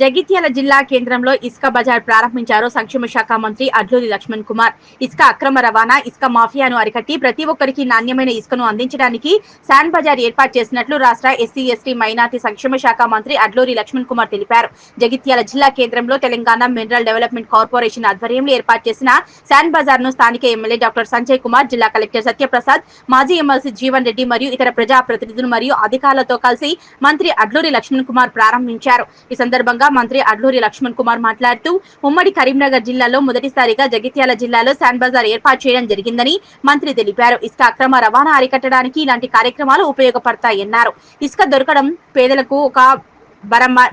జగిత్యాల జిల్లా కేంద్రంలో ఇసుక బజార్ ప్రారంభించారు సంక్షేమ శాఖ మంత్రి అడ్లూరి లక్ష్మణ్ కుమార్. ఇసుక అక్రమ రవాణా, ఇసుక మాఫియాను అరికట్టి ప్రతి ఒక్కరికి నాణ్యమైన ఇసుకను అందించడానికి శాండ్ బజార్ ఏర్పాటు చేసినట్లు రాష్ట్ర ఎస్సీ ఎస్టీ మైనార్టీ సంక్షేమ శాఖ మంత్రి అడ్లూరి లక్ష్మణ్ కుమార్ తెలిపారు. జగిత్యాల జిల్లా కేంద్రంలో తెలంగాణ మినరల్ డెవలప్మెంట్ కార్పొరేషన్ ఆధ్వర్యంలో ఏర్పాటు చేసిన శాండ్ బజార్ ను స్థానిక ఎమ్మెల్యే డాక్టర్ సంజయ్ కుమార్, జిల్లా కలెక్టర్ సత్యప్రసాద్, మాజీ ఎమ్మెల్సీ జీవన్ రెడ్డి మరియు ఇతర ప్రజా ప్రతినిధులు మరియు అధికారులతో కలిసి మంత్రి అడ్లూరి లక్ష్మణ్ కుమార్ ప్రారంభించారు. ఈ సందర్భంగా మంత్రి అడ్లూరి లక్ష్మణ్ కుమార్ మాట్లాడుతూ ఉమ్మడి కరీంనగర్ జిల్లాలో మొదటిసారిగా జగిత్యాల జిల్లాలో శాండ్ బజార్ ఏర్పాటు చేయడం జరిగిందని మంత్రి తెలిపారు. ఇసుక అక్రమ రవాణా అరికట్టడానికి ఇలాంటి కార్యక్రమాలు ఉపయోగపడతాయన్నారు. ఇసుక దొరకడం పేదలకు ఒక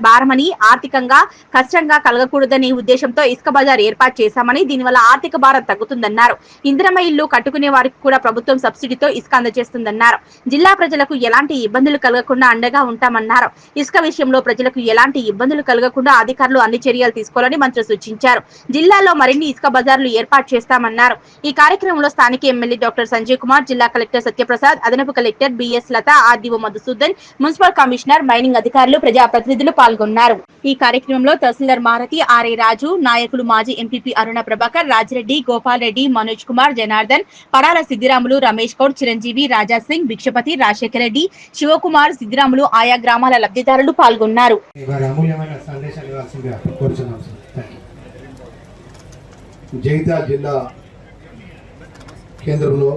భారమని, ఆర్థికంగా కష్టంగా కలగకూడదనే ఉద్దేశంతో ఇసుక బజార్ ఏర్పాటు చేశామని, దీనివల్ల ఆర్థిక భారం తగ్గుతుందన్నారు. ఇందిరమ్మ ఇల్లు కట్టుకునే వారికి కూడా ప్రభుత్వం సబ్సిడీతో ఇసుక అందజేస్తుందన్నారు. జిల్లా ప్రజలకు ఎలాంటి ఇబ్బందులు కలగకుండా అండగా ఉంటామన్నారు. ఇసుక విషయంలో ప్రజలకు ఎలాంటి ఇబ్బందులు కలగకుండా అధికారులు అన్ని చర్యలు తీసుకోవాలని మంత్రి సూచించారు. జిల్లాలో మరిన్ని ఇసుక బజార్లు ఏర్పాటు చేస్తామన్నారు. ఈ కార్యక్రమంలో స్థానిక ఎమ్మెల్యే డాక్టర్ సంజయ్ కుమార్, జిల్లా కలెక్టర్ సత్యప్రసాద్, అదనపు collector BS Latha, RDO Madhusudan, municipal commissioner, mining అధికారులు, ప్రజాప్రతినిధులు పాల్గొన్నారు. ఈ కార్యక్రమంలో తహసీల్దార్ మారతి, ఆర్ఏ రాజు, నాయకులు మాజీ ఎంపీపీ అరుణ ప్రభాకర్, రాజిరెడ్డి, గోపాల్ రెడ్డి, మనోజ్ కుమార్, జనార్దన్, పడాల సిద్దిరాములు, రమేష్ గౌడ్, చిరంజీవి, రాజా సింగ్, భిక్షపతి, రాజశేఖర్ రెడ్డి, శివకుమార్, సిద్దిరాములు, ఆయా గ్రామాల లబ్ధిదారులు పాల్గొన్నారు. జగిత్యాల జిల్లా కేంద్రంలో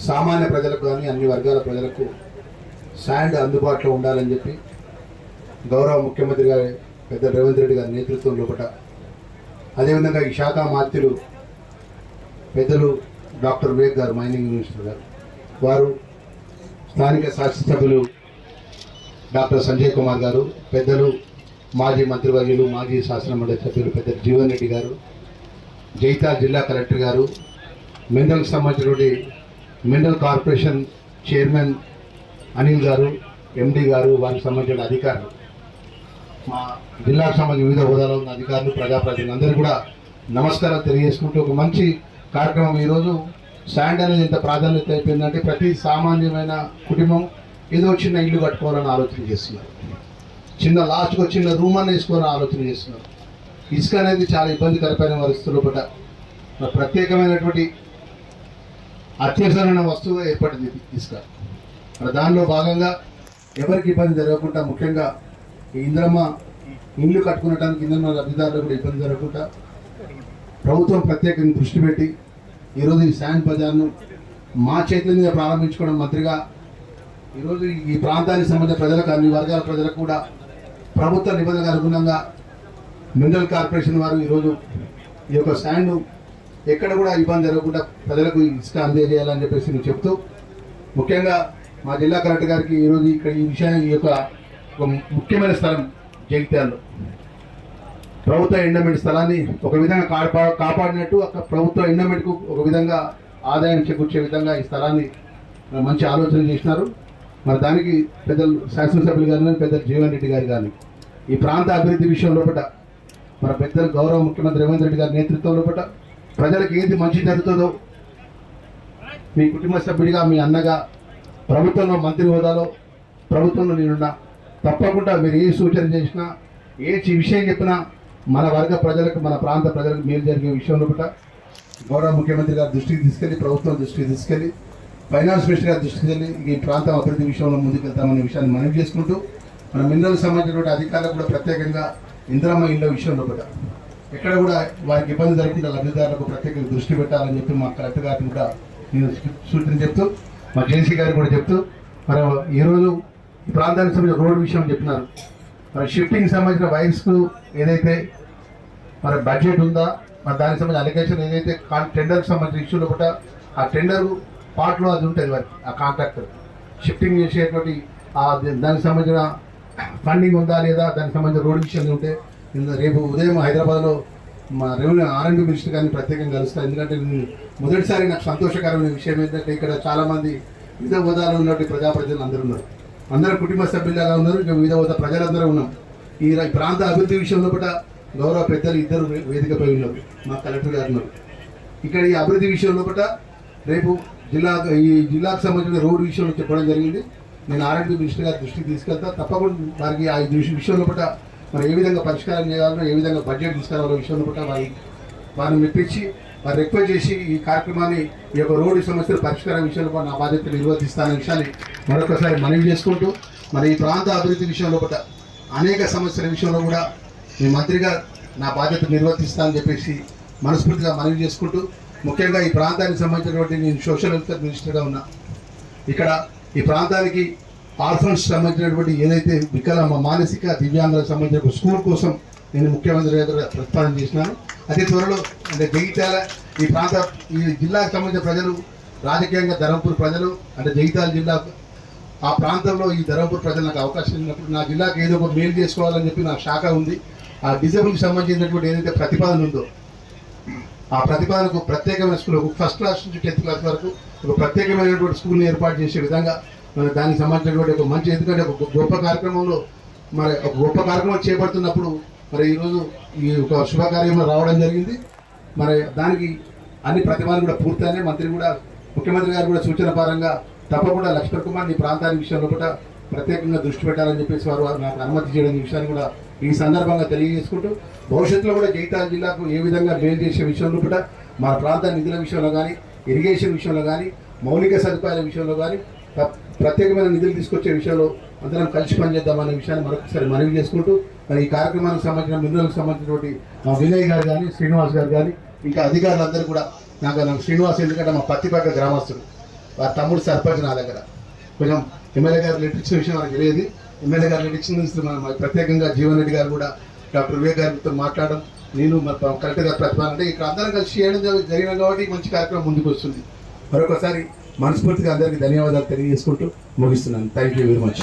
సామాన్య ప్రజలకు కానీ అన్ని వర్గాల ప్రజలకు శాండ్ అందుబాటులో ఉండాలని చెప్పి గౌరవ ముఖ్యమంత్రి గారి పెద్ద రేవంత్ రెడ్డి గారి నేతృత్వం లోపల, అదేవిధంగా ఈ శాఖ మాత్యులు పెద్దలు డాక్టర్ వివేక్ గారు, మైనింగ్ మినిస్టర్ గారు, వారు స్థానిక శాసనసభ్యులు డాక్టర్ సంజయ్ కుమార్ గారు, పెద్దలు మాజీ మంత్రివర్యులు, మాజీ శాసనమండలి సభ్యులు పెద్దలు జీవన్ రెడ్డి గారు, జగిత్యాల జిల్లా కలెక్టర్ గారు, మినరల్కి సంబంధించినటువంటి మినరల్ కార్పొరేషన్ చైర్మన్ అనిల్ గారు, ఎండి గారు, వారికి సంబంధించిన అధికారులు, మా జిల్లాకు సంబంధించిన వివిధ హోదాలో ఉన్న అధికారులు, ప్రజాప్రతినిధులు అందరూ కూడా నమస్కారాలు తెలియజేసుకుంటూ ఒక మంచి కార్యక్రమం. ఈరోజు శాండ్ అనేది ఎంత ప్రాధాన్యత అయిపోయిందంటే ప్రతి సామాన్యమైన కుటుంబం ఏదో చిన్న ఇల్లు కట్టుకోవాలని ఆలోచన చేస్తున్నారు, చిన్న లాస్ట్గా చిన్న రూమ్ అని వేసుకోవాలని ఆలోచన చేస్తున్నారు. ఇసుక అనేది చాలా ఇబ్బందికరమైన పరిస్థితుల్లో పడ్డ ప్రత్యేకమైనటువంటి అత్యవసరమైన వస్తువుగా ఏర్పడింది ఇసుక. దానిలో భాగంగా ఎవరికి ఇబ్బంది జరగకుండా, ముఖ్యంగా ఇందిరమ్మ ఇల్లు కట్టుకునడానికి ఇందిరమ్మ లబ్ధిదారులు కూడా ఇబ్బంది జరగకుండా ప్రభుత్వం ప్రత్యేకంగా దృష్టి పెట్టి ఈరోజు ఈ శాండ్ బజార్ను మా చేతుల మీద ప్రారంభించుకోవడం మంత్రిగా ఈరోజు ఈ ప్రాంతానికి సంబంధించిన ప్రజలకు, అన్ని వర్గాల ప్రజలకు కూడా ప్రభుత్వ నిబంధనలకు అనుగుణంగా మినరల్ కార్పొరేషన్ వారు ఈరోజు ఈ యొక్క శాండ్ ఎక్కడ కూడా ఇబ్బంది జరగకుండా ప్రజలకు ఇసుక అందజేయాలని చెప్పేసి నేను చెప్తూ, ముఖ్యంగా మా జిల్లా కలెక్టర్ గారికి ఈరోజు ఇక్కడ ఈ విషయాన్ని, ఈ యొక్క ఒక ముఖ్యమైన స్థలం జగిత్యాలలో ప్రభుత్వ ఎండోమెంట్ స్థలాన్ని ఒక విధంగా కాపాడినట్టు అక్కడ ప్రభుత్వ ఎండోమెంట్కు ఒక విధంగా ఆదాయం చేకూర్చే విధంగా ఈ స్థలాన్ని మంచి ఆలోచన చేసినారు. మరి దానికి పెద్దలు శాసనసభ్యులు కానీ, పెద్దలు జీవన్ రెడ్డి గారు కానీ, ఈ ప్రాంత అభివృద్ధి విషయం లోపల మన పెద్దలు గౌరవ ముఖ్యమంత్రి రేవంత్ రెడ్డి గారి నేతృత్వం లోపల ప్రజలకు ఏది మంచి జరుగుతుందో మీ కుటుంబ సభ్యుడిగా, మీ అన్నగా, ప్రభుత్వంలో మంత్రి హోదాలో ప్రభుత్వంలో నేనున్నా తప్పకుండా మీరు ఏ సూచన చేసినా, ఏ విషయం చెప్పినా మన వర్గ ప్రజలకు, మన ప్రాంత ప్రజలకు మేలు జరిగే విషయంలో కూడా గౌరవ ముఖ్యమంత్రి గారి దృష్టికి తీసుకెళ్ళి, ప్రభుత్వం దృష్టికి తీసుకెళ్ళి, ఫైనాన్స్ మినిస్టర్ గారి దృష్టికి వెళ్ళి ఈ ప్రాంతం అభివృద్ధి విషయంలో ముందుకెళ్తామనే విషయాన్ని మనవి చేసుకుంటూ, మన మినరల్ సంబంధించినటువంటి అధికారులకు కూడా ప్రత్యేకంగా ఇందిరమ్మ ఇళ్ళ విషయంలో కూడా ఎక్కడ కూడా వారికి ఇబ్బంది జరగకుండా లబ్ధిదారులకు ప్రత్యేకంగా దృష్టి పెట్టాలని చెప్పి మా కలెక్టర్ గారిని కూడా నేను సూచన చెప్తూ, మా జేసీ గారికి కూడా చెప్తూ, మరి ఈరోజు ఈ ప్రాంతానికి సంబంధించిన రోడ్డు విషయం చెప్పినారు. మరి షిఫ్టింగ్ సంబంధించిన వైర్స్కు ఏదైతే మరి బడ్జెట్ ఉందా, మరి దానికి సంబంధించిన అలిగేషన్ ఏదైతే టెండర్కి సంబంధించిన ఇష్యూలో కూడా ఆ టెండర్ పార్ట్లో అది ఉంటుంది వారికి, ఆ కాంట్రాక్టర్ షిఫ్టింగ్ చేసేటువంటి దానికి సంబంధించిన ఫండింగ్ ఉందా లేదా, దానికి సంబంధించిన రోడ్డు విషయం ఉంటే రేపు ఉదయం హైదరాబాద్లో మా రెవెన్యూ ఆర్ఎండ్బి మినిస్టర్ గారిని ప్రత్యేకంగా కలుస్తాను. ఎందుకంటే మొదటిసారి నాకు సంతోషకరమైన విషయం ఏంటంటే ఇక్కడ చాలామంది వివిధ హోదాలో ఉన్నటువంటి ప్రజాప్రతినిధులు అందరూ ఉన్నారు, అందరూ కుటుంబ సభ్యులుగా ఉన్నారు, ఇంకా వివిధ హోదా ప్రజలందరూ ఉన్నాం. ఈ ప్రాంత అభివృద్ధి విషయంలో కూడా గౌరవ పెద్దలు ఇద్దరు వేదికపై ఉన్నారు, మా కలెక్టర్ గారు ఉన్నారు. ఇక్కడ ఈ అభివృద్ధి విషయంలో కూడా రేపు ఈ జిల్లాకు సంబంధించిన రోడ్డు విషయంలో చెప్పడం జరిగింది. నేను ఆర్ఎండ్బి మినిస్టర్ గారి దృష్టికి తీసుకెళ్తా, తప్పకుండా వారికి ఆ విషయంలో కూడా మరి ఏ విధంగా పరిష్కారం చేయాలో, ఏ విధంగా బడ్జెట్ తీసుకురావాలో విషయంలో కూడా వారిని మెప్పించి వారు రిక్వెస్ట్ చేసి ఈ కార్యక్రమాన్ని ఈ యొక్క రోడ్డు సమస్యల పరిష్కారం విషయంలో కూడా నా బాధ్యతలు నిర్వర్తిస్తాననే విషయాన్ని మరొకసారి మనవి చేసుకుంటూ, మరి ఈ ప్రాంత అభివృద్ధి విషయంలో కూడా అనేక సమస్యల విషయంలో కూడా మీ మంత్రిగా నా బాధ్యత నిర్వర్తిస్తానని చెప్పేసి మనస్ఫూర్తిగా మనవి చేసుకుంటూ, ముఖ్యంగా ఈ ప్రాంతానికి సంబంధించినటువంటి నేను సోషల్ వెల్ఫేర్ మినిస్టర్గా ఉన్నా. ఇక్కడ ఈ ప్రాంతానికి ఆర్ఫన్స్ సంబంధించినటువంటి ఏదైతే మానసిక దివ్యాంగులకు సంబంధించిన స్కూల్ కోసం నేను ముఖ్యమంత్రి దగ్గర ప్రతిపాదన చేసినాను. అతి త్వరలో అంటే జగిత్యాల ఈ జిల్లాకు సంబంధించిన ప్రజలు, రాజకీయంగా ధర్మపురి ప్రజలు అంటే జగిత్యాల జిల్లా ఆ ప్రాంతంలో ఈ ధర్మపురి ప్రజలు నాకు అవకాశం ఇచ్చినప్పుడు నా జిల్లాకు ఏదో ఒక మేలు చేసుకోవాలని చెప్పి నా శాఖ ఉంది. ఆ డిజబుల్కి సంబంధించినటువంటి ఏదైతే ప్రతిపాదన ఉందో ఆ ప్రతిపాదనకు ప్రత్యేకమైన స్కూల్, ఫస్ట్ క్లాస్ నుంచి 10th క్లాస్ వరకు ఒక ప్రత్యేకమైనటువంటి స్కూల్ని ఏర్పాటు చేసే విధంగా దానికి సంబంధించినటువంటి ఒక మంచి, ఎందుకంటే ఒక గొప్ప కార్యక్రమంలో మరి ఒక గొప్ప కార్యక్రమం చేపడుతున్నప్పుడు మరి ఈరోజు ఈ ఒక శుభకార్యంలో రావడం జరిగింది. మరి దానికి అన్ని ప్రతిపాదనలు కూడా పూర్తయినాయి. ముఖ్యమంత్రి గారు కూడా సూచన పరంగా తప్పకుండా లక్ష్మణ్ కుమార్ ఈ ప్రాంతానికి విషయంలో కూడా ప్రత్యేకంగా దృష్టి పెట్టాలని చెప్పేసి వారు నాకు అనుమతి చేయడం ఈ విషయాన్ని కూడా ఈ సందర్భంగా తెలియజేసుకుంటూ, భవిష్యత్తులో కూడా జగిత్యాల జిల్లాకు ఏ విధంగా మేలు చేసే విషయంలో కూడా మన ప్రాంత నిధుల విషయంలో కానీ, ఇరిగేషన్ విషయంలో కానీ, మౌలిక సదుపాయాల విషయంలో కానీ ప్రత్యేకమైన నిధులు తీసుకొచ్చే విషయంలో అందరం కలిసి పనిచేద్దామనే విషయాన్ని మరొకసారి మనవి చేసుకుంటూ, మరి ఈ కార్యక్రమానికి సంబంధించిన మినరల్కి సంబంధించినటువంటి వినయ్ గారు కానీ, శ్రీనివాస్ గారు కానీ, ఇంకా అధికారులందరూ కూడా నాకు శ్రీనివాస్ ఎందుకంటే మా పత్తిపక్క గ్రామస్తుడు, వారి తమ్ముడు సర్పంచ్ నా దగ్గర కొంచెం ఎమ్మెల్యే గారు లెటర్ ఇచ్చిన విషయం మనకు తెలియదు. ఎమ్మెల్యే గారు లెటర్ ఇచ్చిన ప్రత్యేకంగా జీవన్ రెడ్డి గారు కూడా డాక్టర్ వివేక్ గారితో మాట్లాడడం, నేను కరెక్ట్గా ప్రతిపాదన అంటే ఇక్కడ అందరం కలిసి చేయడం జరిగిన కాబట్టి మంచి కార్యక్రమం ముందుకు వస్తుంది. మరొకసారి మనస్ఫూర్తిగా అందరికీ ధన్యవాదాలు తెలియజేసుకుంటూ ముగిస్తున్నాను. Thank you very much.